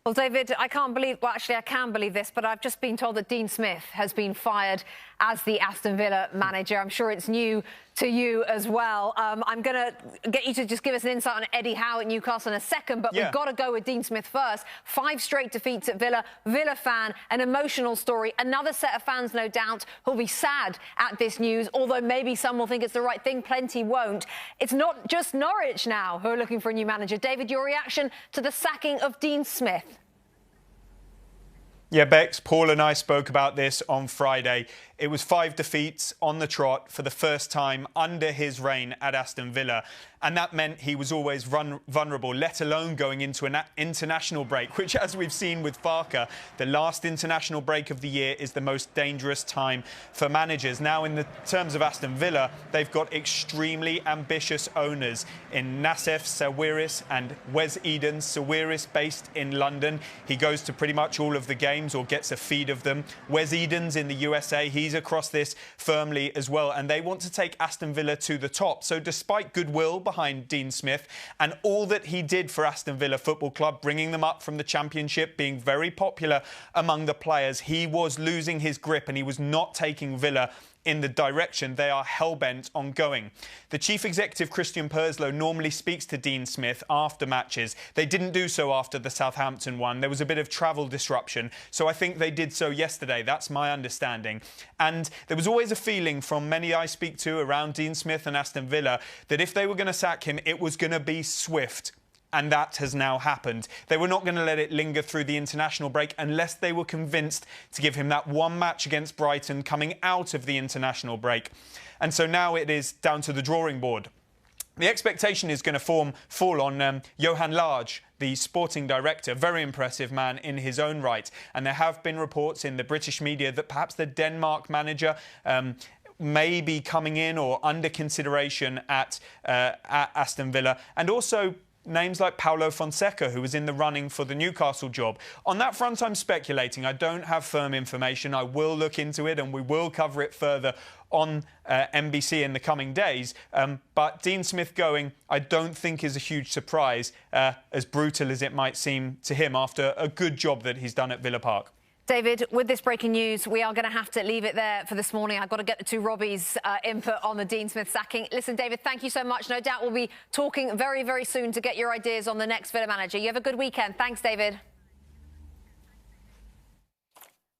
Well, David, I can't believe, well, actually, I can believe this, but I've just been told that Dean Smith has been fired as the Aston Villa manager. I'm sure it's new to you as well. I'm going to get you to just give us an insight on Eddie Howe at Newcastle in a second, but we've got to go with Dean Smith first. 5 straight defeats at Villa. Villa fan, an emotional story. Another set of fans, no doubt, who'll be sad at this news, although maybe some will think it's the right thing. Plenty won't. It's not just Norwich now who are looking for a new manager. David, your reaction to the sacking of Dean Smith? Yeah, Bex, Paul and I spoke about this on Friday. It was 5 defeats on the trot for the first time under his reign at Aston Villa. And that meant he was always vulnerable, let alone going into an international break, which, as we've seen with Farke, the last international break of the year is the most dangerous time for managers. Now, in the terms of Aston Villa, they've got extremely ambitious owners in Nassef Sawiris and Wes Edens. Sawiris, based in London. He goes to pretty much all of the games or gets a feed of them. Wes Edens in the USA, he's across this firmly as well. And they want to take Aston Villa to the top. So despite goodwill behind Dean Smith and all that he did for Aston Villa Football Club, bringing them up from the Championship, being very popular among the players, he was losing his grip and he was not taking Villa in the direction they are hell-bent on going. The chief executive, Christian Purslow, normally speaks to Dean Smith after matches. They didn't do so after the Southampton one. There was a bit of travel disruption, so I think they did so yesterday. That's my understanding. And there was always a feeling from many I speak to around Dean Smith and Aston Villa that if they were going to sack him, it was going to be swift. And that has now happened. They were not going to let it linger through the international break unless they were convinced to give him that one match against Brighton coming out of the international break. And so now it is down to the drawing board. The expectation is going to fall on Johan Large, the sporting director, very impressive man in his own right. And there have been reports in the British media that perhaps the Denmark manager may be coming in or under consideration at Aston Villa. And also names like Paulo Fonseca, who was in the running for the Newcastle job. On that front, I'm speculating. I don't have firm information. I will look into it and we will cover it further on NBC in the coming days. But Dean Smith going, I don't think is a huge surprise, as brutal as it might seem to him after a good job that he's done at Villa Park. David, with this breaking news, we are going to have to leave it there for this morning. I've got to get to Robbies' input on the Dean Smith sacking. Listen, David, thank you so much. No doubt we'll be talking very, very soon to get your ideas on the next Villa manager. You have a good weekend. Thanks, David.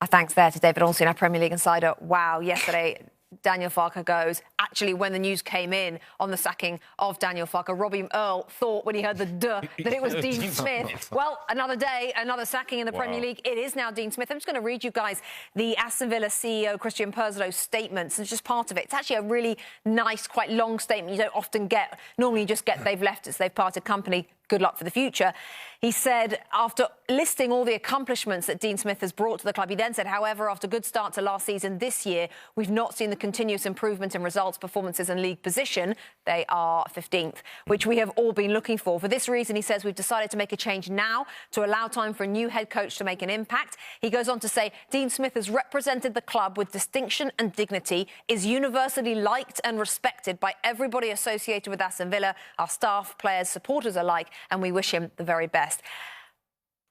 Thanks there to David Ornstein, our Premier League insider. Wow, yesterday Daniel Farke goes. Actually, when the news came in on the sacking of Daniel Farke, Robbie Earle thought when he heard the duh that it was Dean Smith. Well, another day, another sacking in the Premier League. It is now Dean Smith. I'm just going to read you guys the Aston Villa CEO, Christian Purslow's statements. It's just part of it. It's actually a really nice, quite long statement you don't often get. Normally you just get they've left us, they've parted company. Good luck for the future. He said, after listing all the accomplishments that Dean Smith has brought to the club, he then said, however, after a good start to last season this year, we've not seen the continuous improvement in results, performances and league position. They are 15th, which we have all been looking for. For this reason, he says, we've decided to make a change now to allow time for a new head coach to make an impact. He goes on to say, Dean Smith has represented the club with distinction and dignity, is universally liked and respected by everybody associated with Aston Villa, our staff, players, supporters alike, and we wish him the very best.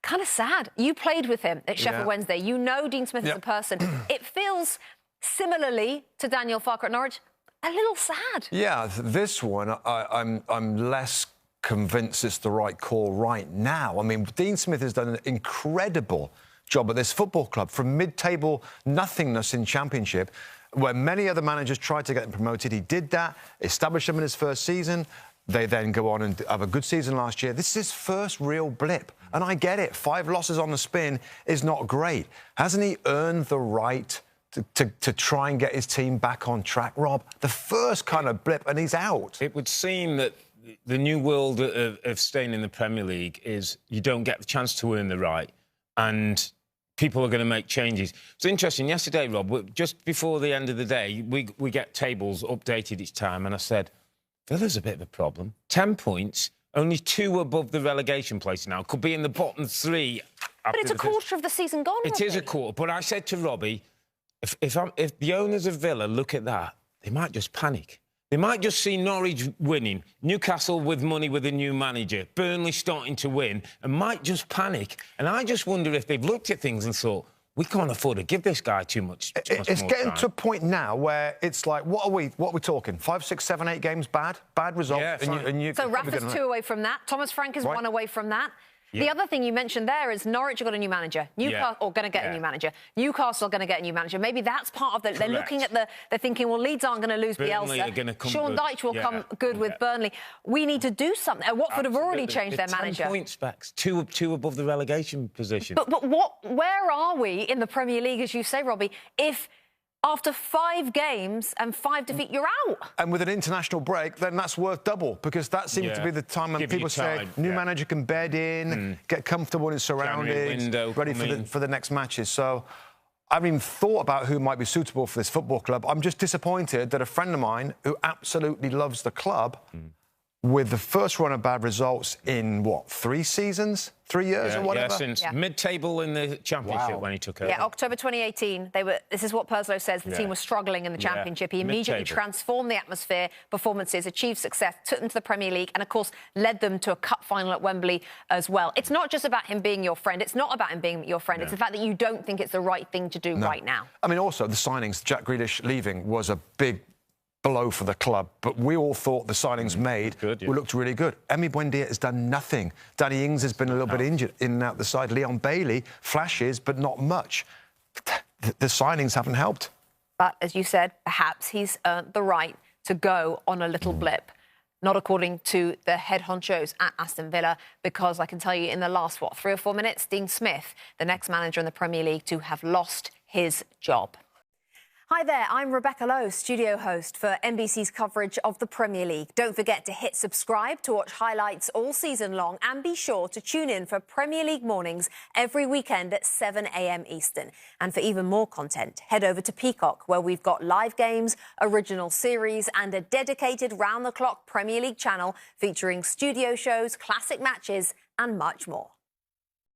Kind of sad. You played with him at Sheffield Wednesday. You know Dean Smith as a person. It feels, similarly to Daniel Farke at Norwich, a little sad. Yeah, this one, I'm less convinced it's the right call right now. I mean, Dean Smith has done an incredible job at this football club, from mid-table nothingness in Championship, where many other managers tried to get him promoted. He did that, established them in his first season. They then go on and have a good season last year. This is his first real blip. And I get it. 5 losses on the spin is not great. Hasn't he earned the right to try and get his team back on track, Rob? The first kind of blip, and he's out. It would seem that the new world of staying in the Premier League is you don't get the chance to earn the right, and people are going to make changes. It's interesting. Yesterday, Rob, just before the end of the day, we get tables updated each time, and I said, Villa's a bit of a problem. 10 points, only 2 above the relegation place now. Could be in the bottom 3. But it's a quarter of the season gone, It is a quarter. But I said to Robbie, if the owners of Villa look at that, they might just panic. They might just see Norwich winning, Newcastle with money with a new manager, Burnley starting to win, and might just panic. And I just wonder if they've looked at things and thought, we can't afford to give this guy too much It's more getting time. to a point now where it's like, what are we talking? 5, 6, 7, 8 games bad result. Yeah, so Rafa's 2 away from that. Thomas Frank is 1 away from that. The other thing you mentioned there is Norwich have got a new manager. Newcastle are going to get a new manager. Newcastle are going to get a new manager. Maybe that's part of the... They're looking at they're thinking, well, Leeds aren't going to lose Bielsa. Sean Dyche will come good with Burnley. We need to do something. Watford have already changed their manager. 10 points back, two above the relegation position. But where are we in the Premier League, as you say, Robbie, if... After 5 games and 5 defeats, you're out. And with an international break, then that's worth double, because that seems to be the time when people say new manager can bed in, get comfortable in his surroundings, ready for the next matches. So I haven't even thought about who might be suitable for this football club. I'm just disappointed that a friend of mine who absolutely loves the club, with the first run of bad results in, 3 seasons? 3 years or whatever? Yeah, since mid-table in the Championship when he took over. Yeah, October 2018, this is what Purslow says, the team was struggling in the Championship. He immediately transformed the atmosphere, performances, achieved success, took them to the Premier League and, of course, led them to a cup final at Wembley as well. It's not just about him being your friend. It's not about him being your friend. It's the fact that you don't think it's the right thing to do right now. I mean, also, the signings, Jack Grealish leaving was a big blow for the club, but we all thought the signings made looked really good. Emi Buendia has done nothing. Danny Ings has been a little bit injured in and out the side. Leon Bailey flashes, but not much. The signings haven't helped. But as you said, perhaps he's earned the right to go on a little blip. Not according to the head honchos at Aston Villa, because I can tell you in the last, 3 or 4 minutes, Dean Smith, the next manager in the Premier League, to have lost his job. Hi there, I'm Rebecca Lowe, studio host for NBC's coverage of the Premier League. Don't forget to hit subscribe to watch highlights all season long, and be sure to tune in for Premier League mornings every weekend at 7 a.m. Eastern. And for even more content, head over to Peacock, where we've got live games, original series and a dedicated round-the-clock Premier League channel featuring studio shows, classic matches and much more.